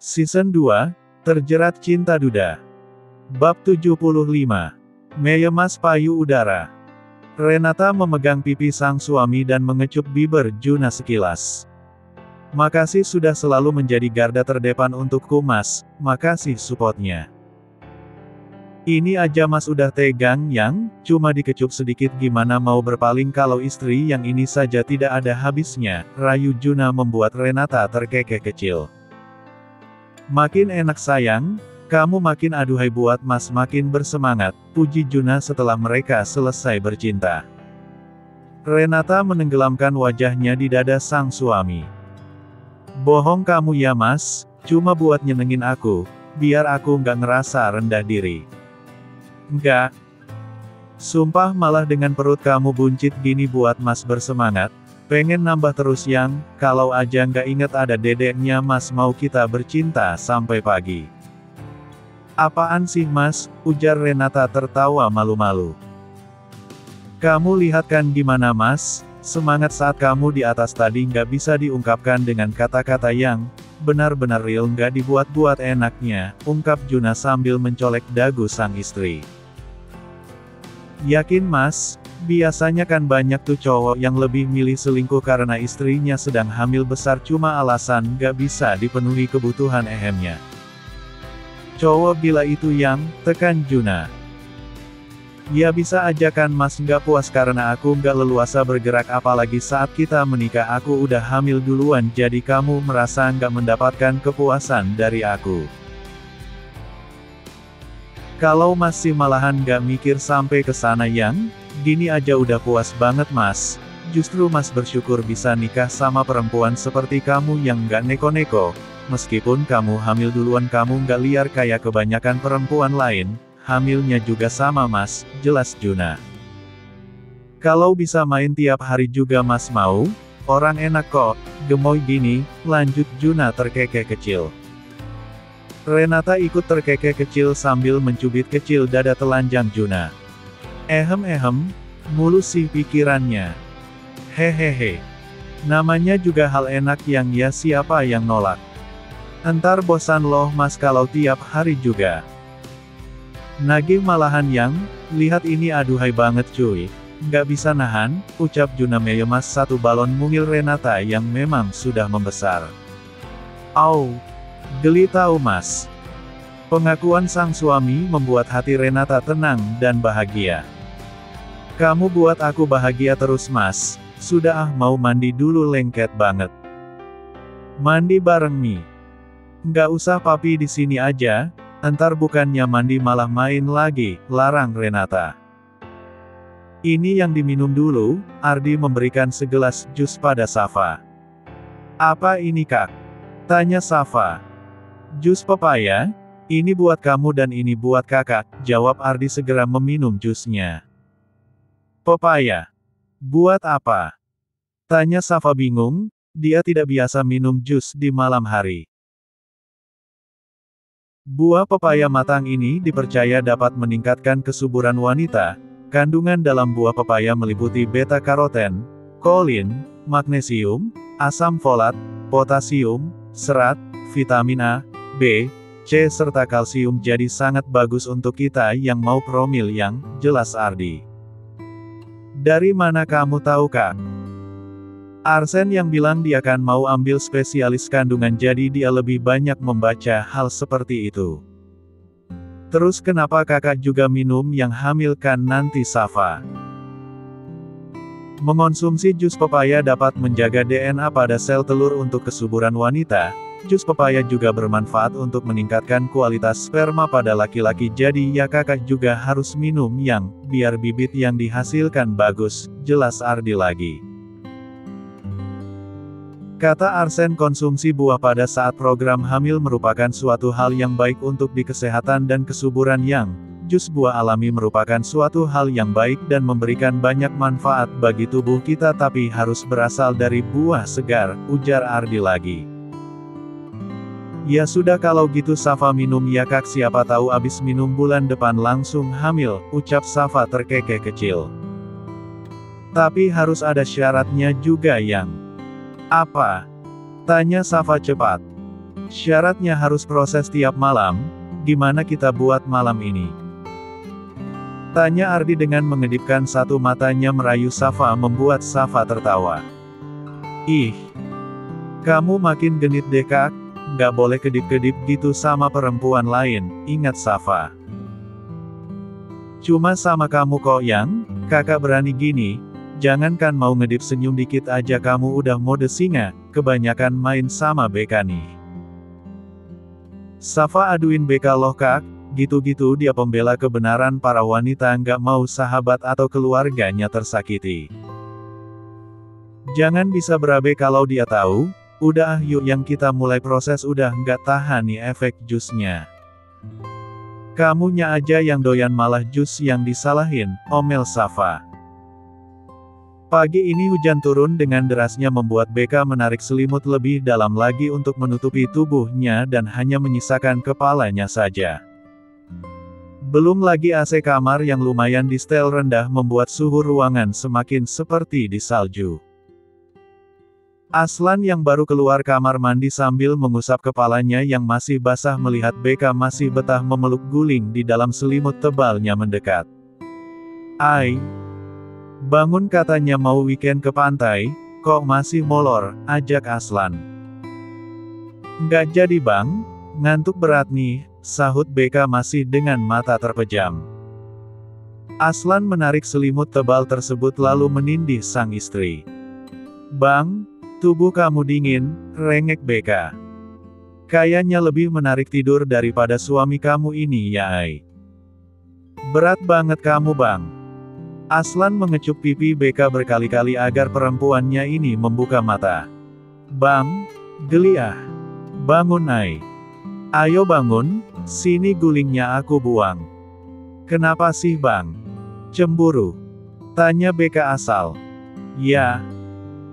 Season 2, Terjerat Cinta Duda. Bab 75. Meyemas payu udara. Renata memegang pipi sang suami dan mengecup bibir Juna sekilas. Makasih sudah selalu menjadi garda terdepan untukku mas, makasih supportnya. Ini aja mas udah tegang yang, cuma dikecup sedikit gimana mau berpaling kalau istri yang ini saja tidak ada habisnya, rayu Juna membuat Renata terkekeh kecil. Makin enak sayang, kamu makin aduhai buat mas makin bersemangat, puji Juna setelah mereka selesai bercinta. Renata menenggelamkan wajahnya di dada sang suami. Bohong kamu ya mas, cuma buat nyenengin aku, biar aku nggak ngerasa rendah diri. Enggak. Sumpah malah dengan perut kamu buncit gini buat mas bersemangat. Pengen nambah terus yang, kalau aja nggak inget ada dedeknya mas mau kita bercinta sampai pagi. Apaan sih mas, ujar Renata tertawa malu-malu. Kamu lihat kan gimana mas, semangat saat kamu di atas tadi nggak bisa diungkapkan dengan kata-kata yang, benar-benar real nggak dibuat-buat enaknya, ungkap Juna sambil mencolek dagu sang istri. Yakin mas? Biasanya kan banyak tuh cowok yang lebih milih selingkuh karena istrinya sedang hamil besar cuma alasan gak bisa dipenuhi kebutuhan ehemnya. Cowok gila itu yang, tekan Juna. Ya bisa aja kan mas gak puas karena aku gak leluasa bergerak apalagi saat kita menikah aku udah hamil duluan jadi kamu merasa gak mendapatkan kepuasan dari aku. Kalau masih malahan gak mikir sampai ke sana yang, gini aja udah puas banget mas, justru mas bersyukur bisa nikah sama perempuan seperti kamu yang gak neko-neko, meskipun kamu hamil duluan kamu gak liar kayak kebanyakan perempuan lain, hamilnya juga sama mas, jelas Juna. Kalau bisa main tiap hari juga mas mau, orang enak kok, gemoy gini, lanjut Juna terkekeh kecil. Renata ikut terkekeh kecil sambil mencubit kecil dada telanjang Juna. Mulu sih pikirannya. Hehehe. Namanya juga hal enak yang ya siapa yang nolak. Entar bosan loh mas kalau tiap hari juga. Nagih malahan yang, lihat ini aduhai banget cuy. Nggak bisa nahan, ucap Juna meyemas satu balon mungil Renata yang memang sudah membesar. Au. Geli tahu mas. Pengakuan sang suami membuat hati Renata tenang dan bahagia. Kamu buat aku bahagia terus mas, sudah mau mandi dulu lengket banget. Mandi bareng Mi. Nggak usah papi di sini aja, entar bukannya mandi malah main lagi, larang Renata. Ini yang diminum dulu, Ardi memberikan segelas jus pada Safa. Apa ini kak? Tanya Safa. Jus pepaya? Ini buat kamu dan ini buat kakak, jawab Ardi segera meminum jusnya. Pepaya? Buat apa? Tanya Safa bingung, dia tidak biasa minum jus di malam hari. Buah pepaya matang ini dipercaya dapat meningkatkan kesuburan wanita, kandungan dalam buah pepaya meliputi beta-karoten, kolin, magnesium, asam folat, potasium, serat, vitamin A, B, C serta kalsium jadi sangat bagus untuk kita yang mau promil yang, jelas Ardi. Dari mana kamu tahu kak? Arsen yang bilang dia kan mau ambil spesialis kandungan jadi dia lebih banyak membaca hal seperti itu. Terus kenapa kakak juga minum yang hamil kan nanti Safa? Mengonsumsi jus pepaya dapat menjaga DNA pada sel telur untuk kesuburan wanita. Jus pepaya juga bermanfaat untuk meningkatkan kualitas sperma pada laki-laki jadi ya kakak juga harus minum yang, biar bibit yang dihasilkan bagus, jelas Ardi lagi. Kata Arsen konsumsi buah pada saat program hamil merupakan suatu hal yang baik untuk di kesehatan dan kesuburan yang, jus buah alami merupakan suatu hal yang baik dan memberikan banyak manfaat bagi tubuh kita tapi harus berasal dari buah segar, ujar Ardi lagi. Ya sudah kalau gitu Safa minum ya kak siapa tahu abis minum bulan depan langsung hamil, ucap Safa terkekeh kecil. Tapi harus ada syaratnya juga yang. Apa? Tanya Safa cepat. Syaratnya harus proses tiap malam, gimana kita buat malam ini? Tanya Ardi dengan mengedipkan satu matanya merayu Safa membuat Safa tertawa. Ih, kamu makin genit deh kak, nggak boleh kedip-kedip gitu sama perempuan lain, ingat Safa. Cuma sama kamu kok yang, kakak berani gini, jangankan mau ngedip senyum dikit aja kamu udah mode singa, kebanyakan main sama Beka nih. Safa aduin Beka loh kak, gitu-gitu dia pembela kebenaran para wanita nggak mau sahabat atau keluarganya tersakiti. Jangan bisa berabe kalau dia tahu, udah yuk yang kita mulai proses udah nggak tahan nih efek jusnya. Kamunya aja yang doyan malah jus yang disalahin, omel Safa. Pagi ini hujan turun dengan derasnya membuat Beka menarik selimut lebih dalam lagi untuk menutupi tubuhnya dan hanya menyisakan kepalanya saja. Belum lagi AC kamar yang lumayan di setel rendah membuat suhu ruangan semakin seperti di salju. Aslan yang baru keluar kamar mandi sambil mengusap kepalanya yang masih basah melihat Beka masih betah memeluk guling di dalam selimut tebalnya mendekat. Ai, bangun katanya mau weekend ke pantai, kok masih molor, ajak Aslan. Nggak jadi bang, ngantuk berat nih, sahut Beka masih dengan mata terpejam. Aslan menarik selimut tebal tersebut lalu menindih sang istri. Bang, tubuh kamu dingin, rengek Beka. Kayaknya lebih menarik tidur daripada suami kamu ini ya Ai. Berat banget kamu bang. Aslan mengecup pipi Beka berkali-kali agar perempuannya ini membuka mata. Bang, geli ah. Bangun Ai. Ayo bangun, sini gulingnya aku buang. Kenapa sih bang? Cemburu? Tanya Beka asal. Ya.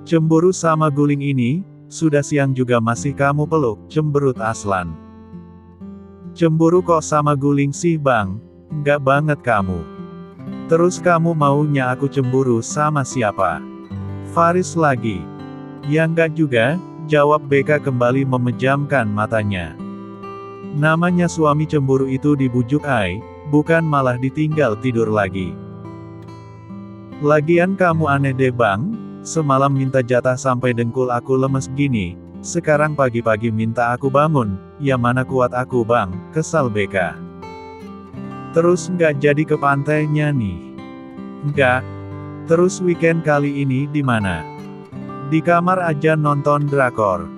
Cemburu sama guling ini, sudah siang juga masih kamu peluk, cemberut Aslan. Cemburu kok sama guling sih bang? Enggak banget kamu. Terus kamu maunya aku cemburu sama siapa? Faris lagi. Ya enggak juga, jawab Beka kembali memejamkan matanya. Namanya suami cemburu itu dibujuk Ai, bukan malah ditinggal tidur lagi. Lagian kamu aneh deh bang, semalam minta jatah sampai dengkul aku lemes gini, sekarang pagi-pagi minta aku bangun, ya mana kuat aku bang, kesal Beka. Terus nggak jadi ke pantainya nih? Nggak. Terus weekend kali ini di mana? Di kamar aja nonton drakor.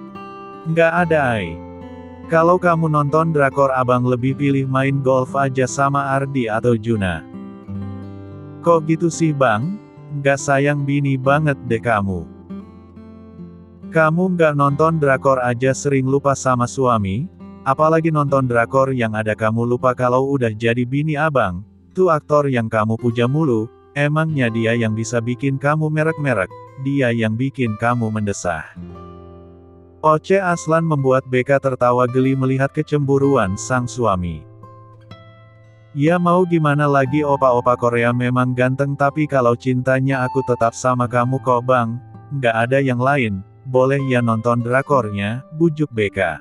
Nggak ada Ai. Kalau kamu nonton drakor abang lebih pilih main golf aja sama Ardi atau Juna. Kok gitu sih bang? Nggak sayang bini banget deh kamu. Kamu nggak nonton drakor aja sering lupa sama suami, apalagi nonton drakor yang ada kamu lupa kalau udah jadi bini abang, tuh aktor yang kamu puja mulu, emangnya dia yang bisa bikin kamu merek-merek, dia yang bikin kamu mendesah. Oceh Aslan membuat Beka tertawa geli melihat kecemburuan sang suami. Ya mau gimana lagi opa-opa Korea memang ganteng tapi kalau cintanya aku tetap sama kamu kok bang, nggak ada yang lain, boleh ya nonton drakornya, bujuk Beka.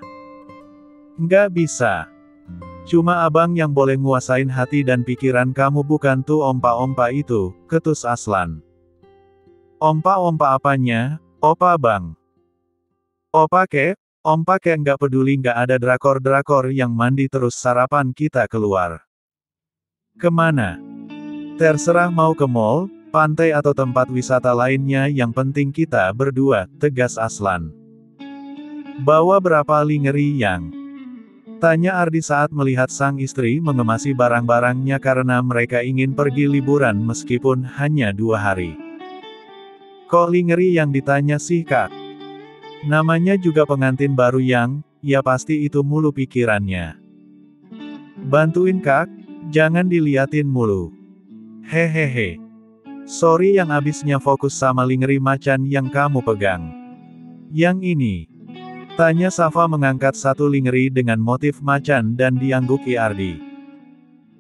Nggak bisa. Cuma abang yang boleh nguasain hati dan pikiran kamu bukan tuh ompa-ompa itu, ketus Aslan. Ompa-ompa apanya, opa bang? Opa kek, ompa kek nggak peduli nggak ada drakor-drakor yang mandi terus sarapan kita keluar. Kemana? Terserah mau ke mall, pantai atau tempat wisata lainnya yang penting kita berdua, tegas Aslan. Bawa berapa lingeri yang? Tanya Ardi saat melihat sang istri mengemasi barang-barangnya karena mereka ingin pergi liburan meskipun hanya 2 hari. Kok lingeri yang ditanya sih kak? Namanya juga pengantin baru yang, ya pasti itu mulu pikirannya. Bantuin kak, jangan diliatin mulu. Hehehe. Sorry yang abisnya fokus sama lingeri macan yang kamu pegang. Yang ini. Tanya Safa mengangkat satu lingeri dengan motif macan dan diangguki Ardi.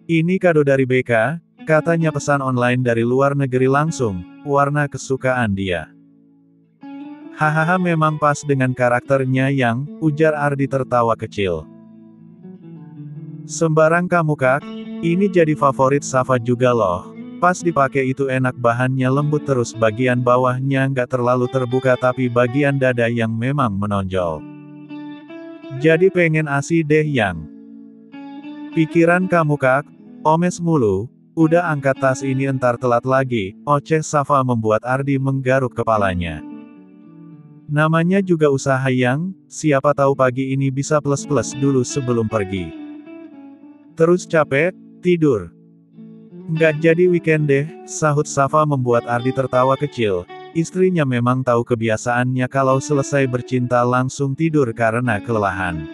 Ini kado dari Beka, katanya pesan online dari luar negeri langsung, warna kesukaan dia. Hahaha, memang pas dengan karakternya Yang, ujar Ardi tertawa kecil. Sembarang kamu Kak, ini jadi favorit Safa juga loh. Pas dipakai itu enak, bahannya lembut terus bagian bawahnya nggak terlalu terbuka tapi bagian dada yang memang menonjol. Jadi pengen ASI deh Yang. Pikiran kamu Kak, omes mulu, udah angkat tas ini entar telat lagi, oceh Safa membuat Ardi menggaruk kepalanya. Namanya juga usaha Yang, siapa tahu pagi ini bisa plus-plus dulu sebelum pergi. Terus capek, tidur. Nggak jadi weekend deh, sahut Safa membuat Ardi tertawa kecil. Istrinya memang tahu kebiasaannya kalau selesai bercinta langsung tidur karena kelelahan.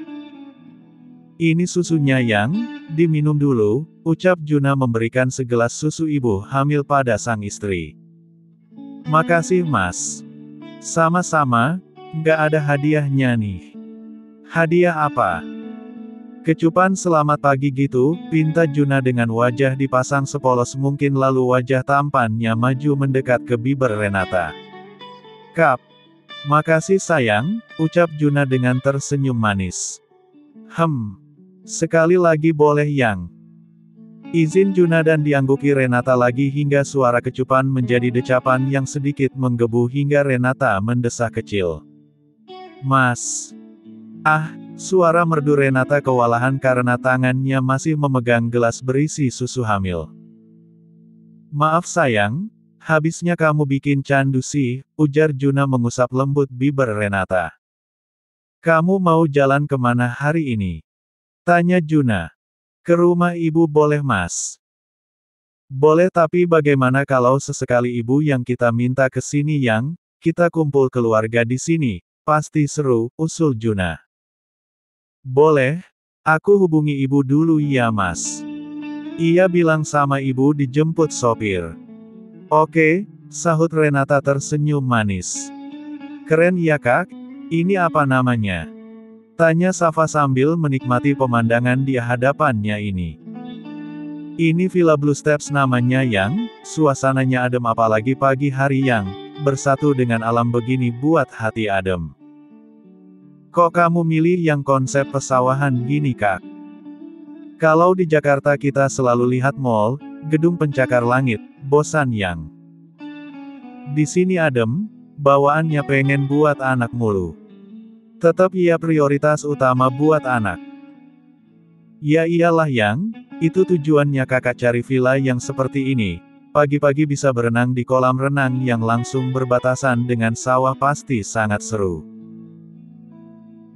Ini susunya Yang, diminum dulu, ucap Juna memberikan segelas susu ibu hamil pada sang istri. Makasih Mas. Sama-sama, nggak ada hadiahnya nih. Hadiah apa? Kecupan selamat pagi gitu, pinta Juna dengan wajah dipasang sepolos mungkin lalu wajah tampannya maju mendekat ke bibir Renata. Kap. Makasih sayang, ucap Juna dengan tersenyum manis. Sekali lagi boleh Yang. Izin Juna dan diangguki Renata lagi hingga suara kecupan menjadi decapan yang sedikit menggebu hingga Renata mendesah kecil. Mas. Suara merdu Renata kewalahan karena tangannya masih memegang gelas berisi susu hamil. Maaf sayang, habisnya kamu bikin candu sih, ujar Juna mengusap lembut bibir Renata. Kamu mau jalan kemana hari ini? Tanya Juna. Ke rumah ibu boleh Mas? Boleh, tapi bagaimana kalau sesekali ibu yang kita minta ke sini Yang, kita kumpul keluarga di sini, pasti seru, usul Juna. Boleh, aku hubungi ibu dulu ya Mas. Ia bilang sama ibu dijemput sopir. Oke, sahut Renata tersenyum manis. Keren ya Kak, ini apa namanya? Tanya Safa sambil menikmati pemandangan di hadapannya ini. Ini Villa Blue Steps namanya Yang, suasananya adem apalagi pagi hari Yang, bersatu dengan alam begini buat hati adem. Kok kamu milih yang konsep pesawahan gini Kak? Kalau di Jakarta kita selalu lihat mall, gedung pencakar langit, bosan Yang. Di sini adem, bawaannya pengen buat anak mulu. Tetap ya prioritas utama buat anak. Ya iyalah Yang, itu tujuannya kakak cari villa yang seperti ini. Pagi-pagi bisa berenang di kolam renang yang langsung berbatasan dengan sawah pasti sangat seru.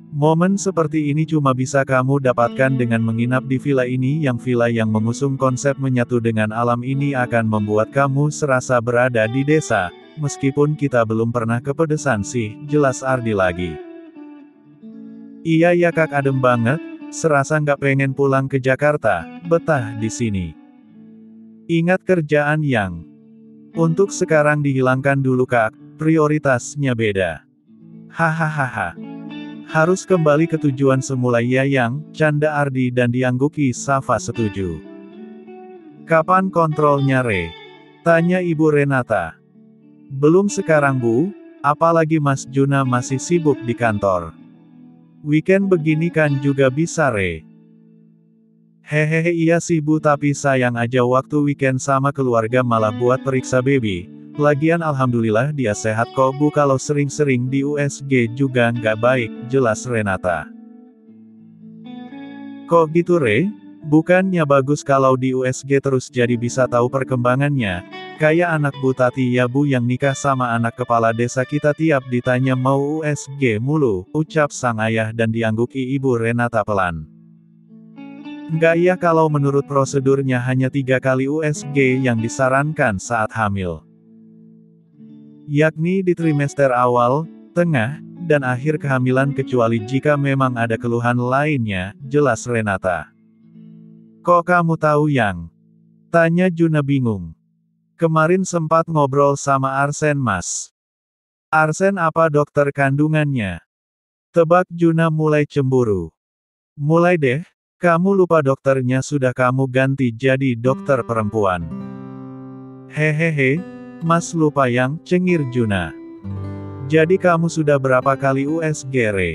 Momen seperti ini cuma bisa kamu dapatkan dengan menginap di villa ini. Yang villa yang mengusung konsep menyatu dengan alam ini akan membuat kamu serasa berada di desa, meskipun kita belum pernah ke pedesan sih, jelas Ardi lagi. Iya ya Kak, adem banget, serasa nggak pengen pulang ke Jakarta, betah di sini. Ingat kerjaan Yang. Untuk sekarang dihilangkan dulu Kak, prioritasnya beda. Hahaha. Harus kembali ke tujuan semula ya Yang, canda Ardi dan diangguki Safa setuju. Kapan kontrolnya Re? Tanya Ibu Renata. Belum sekarang Bu, apalagi Mas Juna masih sibuk di kantor. Weekend begini kan juga bisa Re. Hehehe iya sih Bu, tapi sayang aja waktu weekend sama keluarga malah buat periksa baby. Lagian alhamdulillah dia sehat kok Bu, kalau sering-sering di USG juga nggak baik, jelas Renata. Kok gitu Re? Bukannya bagus kalau di USG terus jadi bisa tahu perkembangannya? Kayak anak Bu Tati ya Bu yang nikah sama anak kepala desa kita tiap ditanya mau USG mulu, ucap sang ayah dan diangguki Ibu Renata pelan. Nggak ya, kalau menurut prosedurnya hanya 3 kali USG yang disarankan saat hamil. Yakni di trimester awal, tengah, dan akhir kehamilan kecuali jika memang ada keluhan lainnya, jelas Renata. Kok kamu tahu Yang? Tanya Juna bingung. Kemarin sempat ngobrol sama Arsen Mas. Arsen apa dokter kandungannya? Tebak Juna mulai cemburu. Mulai deh, kamu lupa dokternya sudah kamu ganti jadi dokter perempuan. Hehehe. Mas lupa Yang, cengir Juna. Jadi kamu sudah berapa kali USG Re?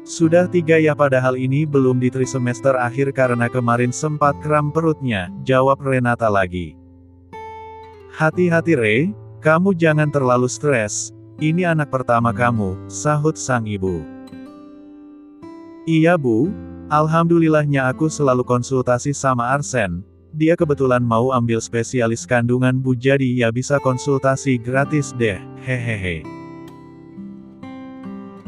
Sudah 3 ya, padahal ini belum di trimester akhir karena kemarin sempat kram perutnya, jawab Renata lagi. Hati-hati Re, kamu jangan terlalu stres, ini anak pertama kamu, sahut sang ibu. Iya Bu, alhamdulillahnya aku selalu konsultasi sama Arsen, dia kebetulan mau ambil spesialis kandungan Bu, jadi ya bisa konsultasi gratis deh, hehehe.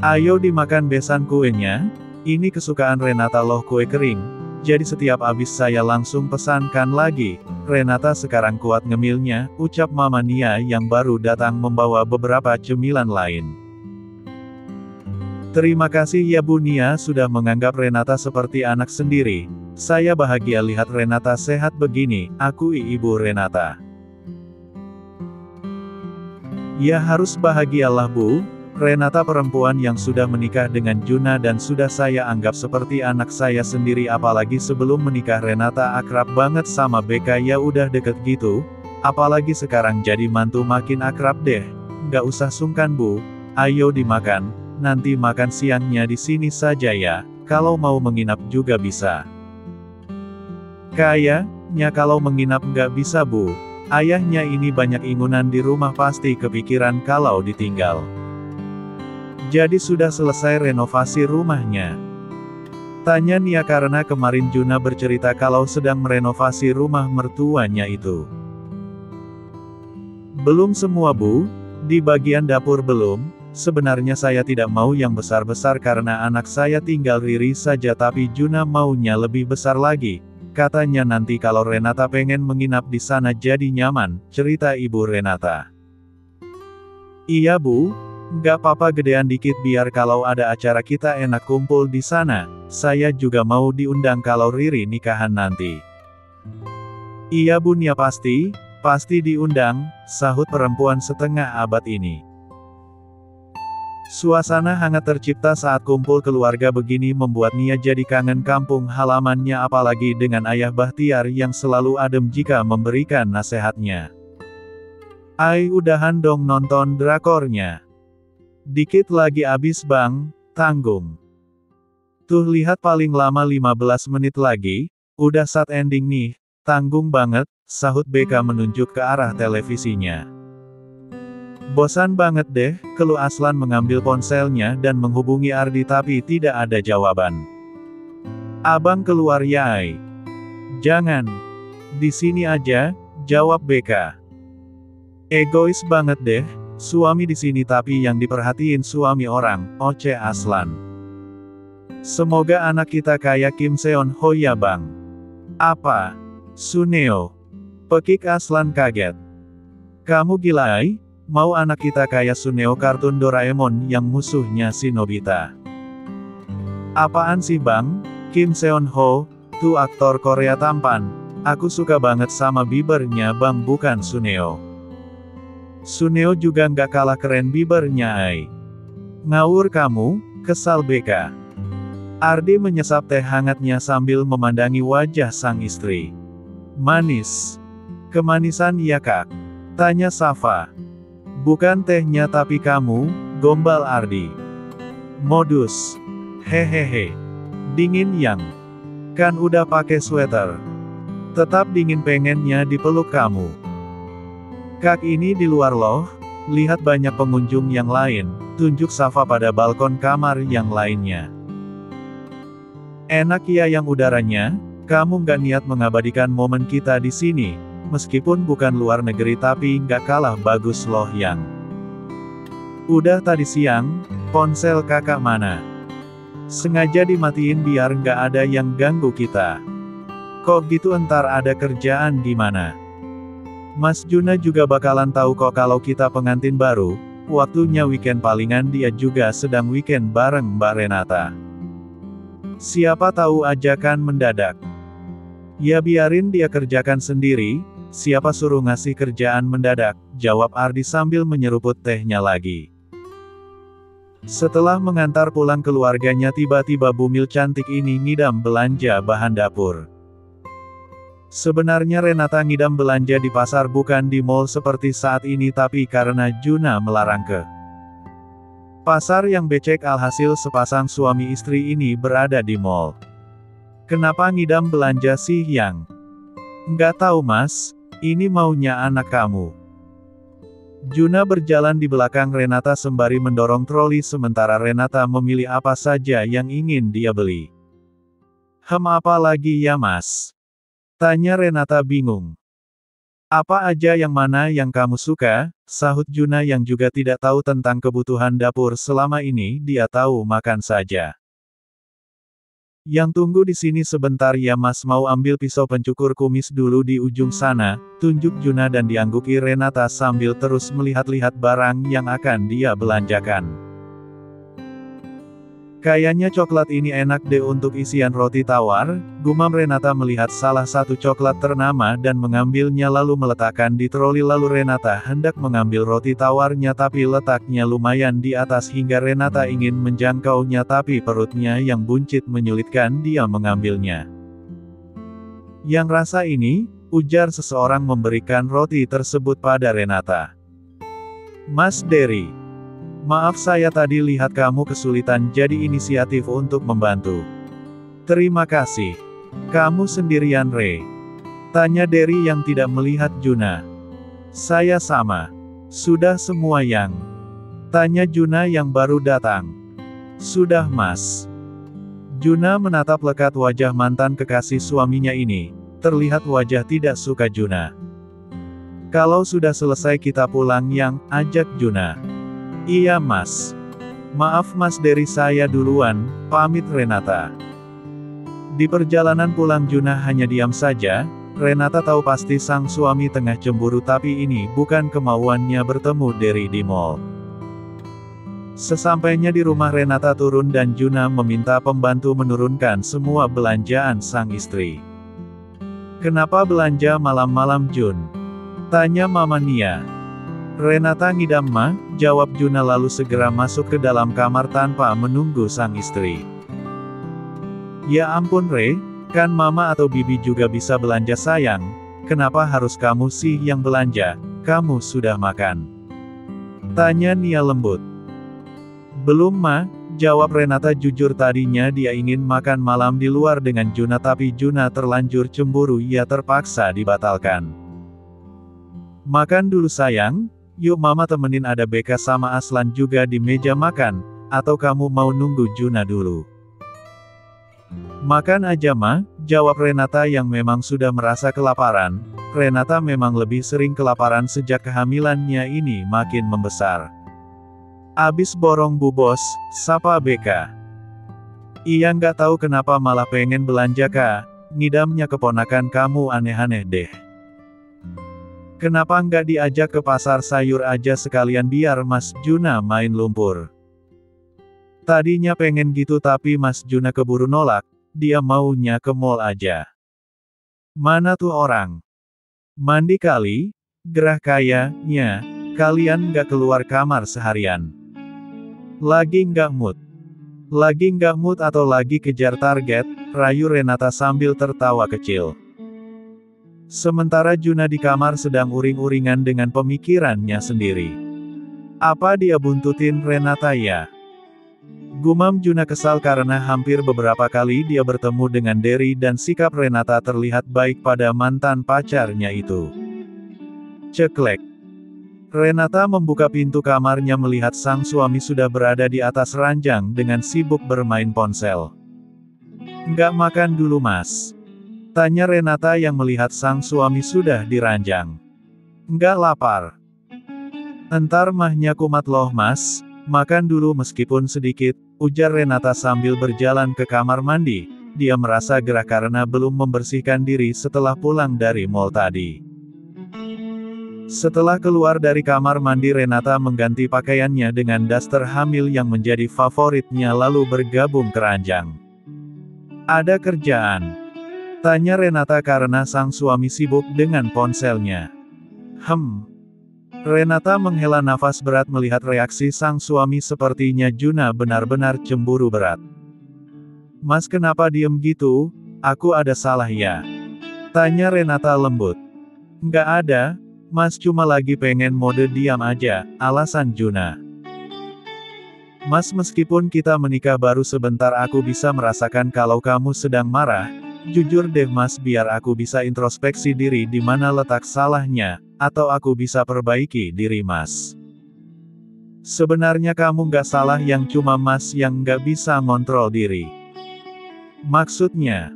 Ayo dimakan besan kuenya, ini kesukaan Renata loh, kue kering, jadi setiap habis saya langsung pesankan lagi. Renata sekarang kuat ngemilnya, ucap Mama Nia yang baru datang membawa beberapa cemilan lain. Terima kasih ya Bu Nia sudah menganggap Renata seperti anak sendiri. Saya bahagia lihat Renata sehat begini, aku Ibu Renata. Ya harus bahagialah Bu, Renata perempuan yang sudah menikah dengan Juna dan sudah saya anggap seperti anak saya sendiri, apalagi sebelum menikah Renata akrab banget sama BK, ya udah deket gitu, apalagi sekarang jadi mantu makin akrab deh. Nggak usah sungkan Bu, ayo dimakan. Nanti makan siangnya di sini saja ya, kalau mau menginap juga bisa. Kayaknya kalau menginap nggak bisa Bu, ayahnya ini banyak ingunan di rumah, pasti kepikiran kalau ditinggal. Jadi sudah selesai renovasi rumahnya? Tanya Nia karena kemarin Juna bercerita kalau sedang merenovasi rumah mertuanya itu. Belum semua Bu, di bagian dapur belum. Sebenarnya saya tidak mau yang besar-besar karena anak saya tinggal Riri saja, tapi Juna maunya lebih besar lagi. Katanya nanti kalau Renata pengen menginap di sana jadi nyaman, cerita Ibu Renata. Iya Bu, nggak apa-apa gedean dikit biar kalau ada acara kita enak kumpul di sana. Saya juga mau diundang kalau Riri nikahan nanti. Iya Bu Nia, pasti diundang, sahut perempuan setengah abad ini. Suasana hangat tercipta saat kumpul keluarga begini membuat Nia jadi kangen kampung halamannya, apalagi dengan Ayah Bahtiar yang selalu adem jika memberikan nasihatnya. Ai udahan dong nonton drakornya. Dikit lagi abis Bang, tanggung. Tuh lihat paling lama 15 menit lagi, udah saat ending nih, tanggung banget, sahut BK menunjuk ke arah televisinya. Bosan banget deh, keluh Aslan mengambil ponselnya dan menghubungi Ardi tapi tidak ada jawaban. Abang keluar ya Ai? Jangan. Di sini aja, jawab BK. Egois banget deh, suami di sini tapi yang diperhatiin suami orang, oceh Aslan. Semoga anak kita kayak Kim Seon Ho ya Bang. Apa? Suneo. Pekik Aslan kaget. Kamu gila Ai? Mau anak kita kayak Suneo kartun Doraemon yang musuhnya si Nobita? Apaan sih Bang? Kim Seon Ho, tuh aktor Korea tampan. Aku suka banget sama bibernya Bang, bukan Suneo. Suneo juga nggak kalah keren bibernya Ai. Ngawur kamu, kesal BK. Ardi menyesap teh hangatnya sambil memandangi wajah sang istri. Manis. Kemanisan ya Kak? Tanya Safa. Bukan tehnya tapi kamu, gombal Ardi. Modus. Hehehe. Dingin yang. Kan udah pakai sweater. Tetap dingin, pengennya dipeluk kamu. Kak ini di luar loh, lihat banyak pengunjung yang lain, tunjuk Safa pada balkon kamar yang lainnya. Enak ya yang udaranya, kamu nggak niat mengabadikan momen kita di sini. Meskipun bukan luar negeri tapi nggak kalah bagus loh yang. Udah tadi siang, ponsel kakak mana? Sengaja dimatiin biar nggak ada yang ganggu kita. Kok gitu entar ada kerjaan gimana? Mas Juna juga bakalan tahu kok kalau kita pengantin baru, waktunya weekend, palingan dia juga sedang weekend bareng Mbak Renata. Siapa tahu ajakan mendadak. Ya biarin dia kerjakan sendiri. Siapa suruh ngasih kerjaan mendadak, jawab Ardi sambil menyeruput tehnya lagi. Setelah mengantar pulang keluarganya, tiba-tiba bumil cantik ini ngidam belanja bahan dapur. Sebenarnya Renata ngidam belanja di pasar bukan di mall seperti saat ini, tapi karena Juna melarang ke Pasar yang becek alhasil sepasang suami istri ini berada di mall. Kenapa ngidam belanja sih yang? Nggak tahu mas, ini maunya anak kamu. Juna berjalan di belakang Renata sembari mendorong troli sementara Renata memilih apa saja yang ingin dia beli. Apa lagi ya mas? Tanya Renata bingung. Apa aja yang mana yang kamu suka, sahut Juna yang juga tidak tahu tentang kebutuhan dapur selama ini dia tahu makan saja. Yang tunggu di sini sebentar ya mas mau ambil pisau pencukur kumis dulu di ujung sana, tunjuk Juna dan diangguki Renata sambil terus melihat-lihat barang yang akan dia belanjakan. Kayaknya coklat ini enak deh untuk isian roti tawar, gumam Renata melihat salah satu coklat ternama dan mengambilnya lalu meletakkan di troli lalu Renata hendak mengambil roti tawarnya tapi letaknya lumayan di atas hingga Renata ingin menjangkaunya tapi perutnya yang buncit menyulitkan dia mengambilnya. Yang rasa ini, ujar seseorang memberikan roti tersebut pada Renata. Mas Dery. Maaf saya tadi lihat kamu kesulitan jadi inisiatif untuk membantu. Terima kasih. Kamu sendirian Re? Tanya Dery yang tidak melihat Juna. Saya sama. Sudah semua yang? Tanya Juna yang baru datang. Sudah mas. Juna menatap lekat wajah mantan kekasih suaminya ini. Terlihat wajah tidak suka Juna. Kalau sudah selesai kita pulang yang, ajak Juna. Iya mas. Maaf mas Dery saya duluan, pamit Renata. Di perjalanan pulang Juna hanya diam saja, Renata tahu pasti sang suami tengah cemburu tapi ini bukan kemauannya bertemu Dery di mall. Sesampainya di rumah Renata turun dan Juna meminta pembantu menurunkan semua belanjaan sang istri. Kenapa belanja malam-malam Jun? Tanya Mama Nia. Renata ngidam mah, jawab Juna lalu segera masuk ke dalam kamar tanpa menunggu sang istri. Ya ampun Re, kan Mama atau Bibi juga bisa belanja sayang, kenapa harus kamu sih yang belanja, kamu sudah makan? Tanya Nia lembut. Belum Ma, jawab Renata jujur tadinya dia ingin makan malam di luar dengan Juna tapi Juna terlanjur cemburu ia terpaksa dibatalkan. Makan dulu sayang. Yuk mama temenin ada Beka sama Aslan juga di meja makan, atau kamu mau nunggu Juna dulu? Makan aja ma, jawab Renata yang memang sudah merasa kelaparan. Renata memang lebih sering kelaparan sejak kehamilannya ini makin membesar. Abis borong bu bos, sapa Beka. Iya nggak tahu kenapa malah pengen belanja kak, ngidamnya keponakan kamu aneh-aneh deh. Kenapa nggak diajak ke pasar sayur aja sekalian biar Mas Juna main lumpur? Tadinya pengen gitu tapi Mas Juna keburu nolak, dia maunya ke mall aja. Mana tuh orang? Mandi kali? Gerah kayaknya, kalian nggak keluar kamar seharian. Lagi nggak mood? Lagi nggak mood atau lagi kejar target, rayu Renata sambil tertawa kecil. Sementara Juna di kamar sedang uring-uringan dengan pemikirannya sendiri. Apa dia buntutin Renata ya? Gumam Juna kesal karena hampir beberapa kali dia bertemu dengan Dery dan sikap Renata terlihat baik pada mantan pacarnya itu. Ceklek. Renata membuka pintu kamarnya melihat sang suami sudah berada di atas ranjang dengan sibuk bermain ponsel. Nggak makan dulu mas? Tanya Renata yang melihat sang suami sudah di ranjang. Nggak lapar. Entar mahnya kumat loh mas, makan dulu meskipun sedikit, ujar Renata sambil berjalan ke kamar mandi. Dia merasa gerah karena belum membersihkan diri setelah pulang dari mall tadi. Setelah keluar dari kamar mandi Renata mengganti pakaiannya dengan daster hamil yang menjadi favoritnya lalu bergabung ke ranjang. Ada kerjaan? Tanya Renata karena sang suami sibuk dengan ponselnya. Renata menghela nafas berat melihat reaksi sang suami sepertinya Juna benar-benar cemburu berat. Mas kenapa diem gitu? Aku ada salah ya? Tanya Renata lembut. Nggak ada, mas cuma lagi pengen mode diam aja, alasan Juna. Mas, meskipun kita menikah baru sebentar, aku bisa merasakan kalau kamu sedang marah. Jujur deh Mas, biar aku bisa introspeksi diri di mana letak salahnya, atau aku bisa perbaiki diri Mas. Sebenarnya kamu nggak salah, yang cuma Mas yang nggak bisa ngontrol diri. Maksudnya,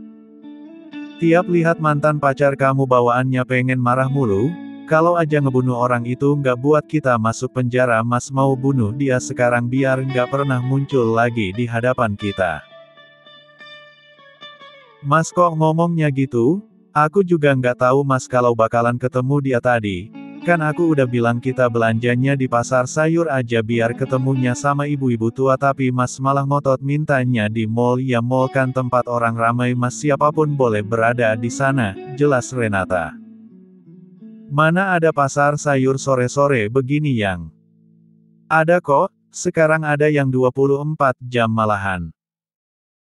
tiap lihat mantan pacar kamu bawaannya pengen marah mulu, kalau aja ngebunuh orang itu nggak buat kita masuk penjara, Mas mau bunuh dia sekarang biar nggak pernah muncul lagi di hadapan kita. Mas kok ngomongnya gitu? Aku juga nggak tahu Mas kalau bakalan ketemu dia tadi. Kan aku udah bilang kita belanjanya di pasar sayur aja biar ketemunya sama ibu-ibu tua, tapi Mas malah ngotot mintanya di mall. Ya mall kan tempat orang ramai Mas, siapapun boleh berada di sana, jelas Renata. Mana ada pasar sayur sore-sore begini yang? Ada kok, sekarang ada yang 24 jam malahan.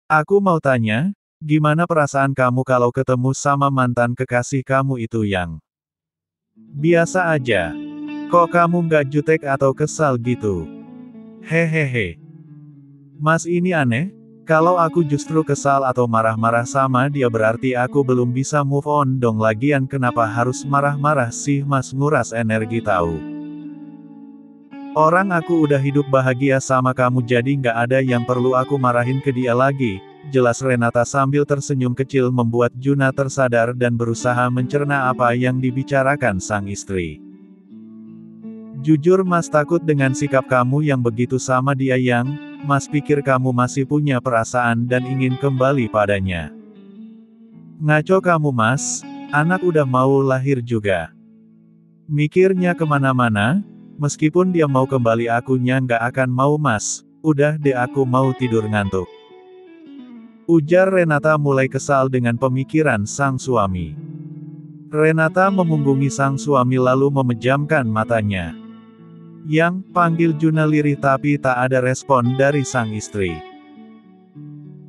Aku mau tanya, gimana perasaan kamu kalau ketemu sama mantan kekasih kamu itu yang? Biasa aja. Kok kamu nggak jutek atau kesal gitu? Hehehe. Mas, ini aneh. Kalau aku justru kesal atau marah-marah sama dia berarti aku belum bisa move on dong. Lagian kenapa harus marah-marah sih Mas, nguras energi tahu. Orang aku udah hidup bahagia sama kamu, jadi nggak ada yang perlu aku marahin ke dia lagi, jelas Renata sambil tersenyum kecil membuat Juna tersadar dan berusaha mencerna apa yang dibicarakan sang istri. Jujur Mas takut dengan sikap kamu yang begitu sama dia yang, Mas pikir kamu masih punya perasaan dan ingin kembali padanya. Ngaco kamu Mas, anak udah mau lahir juga. Mikirnya kemana-mana, meskipun dia mau kembali akunya nggak akan mau Mas, udah deh aku mau tidur ngantuk. Ujar Renata mulai kesal dengan pemikiran sang suami. Renata memunggungi sang suami lalu memejamkan matanya. Yang panggil Juna lirih tapi tak ada respon dari sang istri.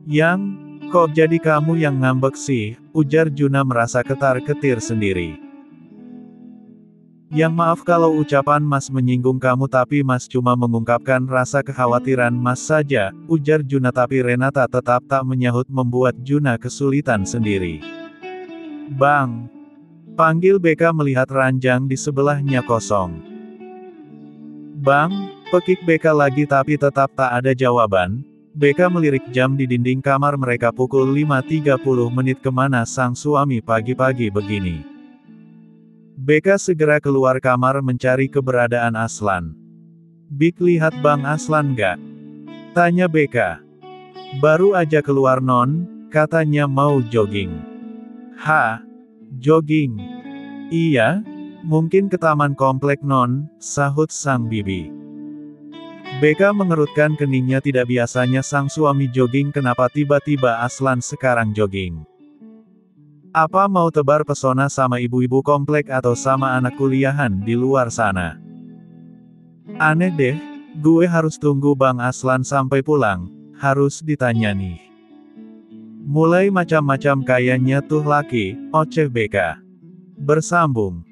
Yang, kok jadi kamu yang ngambek sih, ujar Juna merasa ketar-ketir sendiri. Yang maaf kalau ucapan Mas menyinggung kamu, tapi Mas cuma mengungkapkan rasa kekhawatiran Mas saja, ujar Juna, tapi Renata tetap tak menyahut membuat Juna kesulitan sendiri. Bang! Panggil Beka melihat ranjang di sebelahnya kosong. Bang! Pekik Beka lagi tapi tetap tak ada jawaban. Beka melirik jam di dinding kamar mereka pukul 5.30 menit, kemana sang suami pagi-pagi begini. Beka segera keluar kamar mencari keberadaan Aslan. Bik, lihat Bang Aslan nggak? Tanya Beka. Baru aja keluar Non, katanya mau jogging. Hah? Jogging? Iya, mungkin ke taman komplek Non, sahut sang bibi. Beka mengerutkan keningnya, tidak biasanya sang suami jogging, kenapa tiba-tiba Aslan sekarang jogging? Apa mau tebar pesona sama ibu-ibu komplek atau sama anak kuliahan di luar sana? Aneh deh, gue harus tunggu Bang Aslan sampai pulang, harus ditanya nih. Mulai macam-macam kayaknya tuh laki, oceh Beka. Bersambung.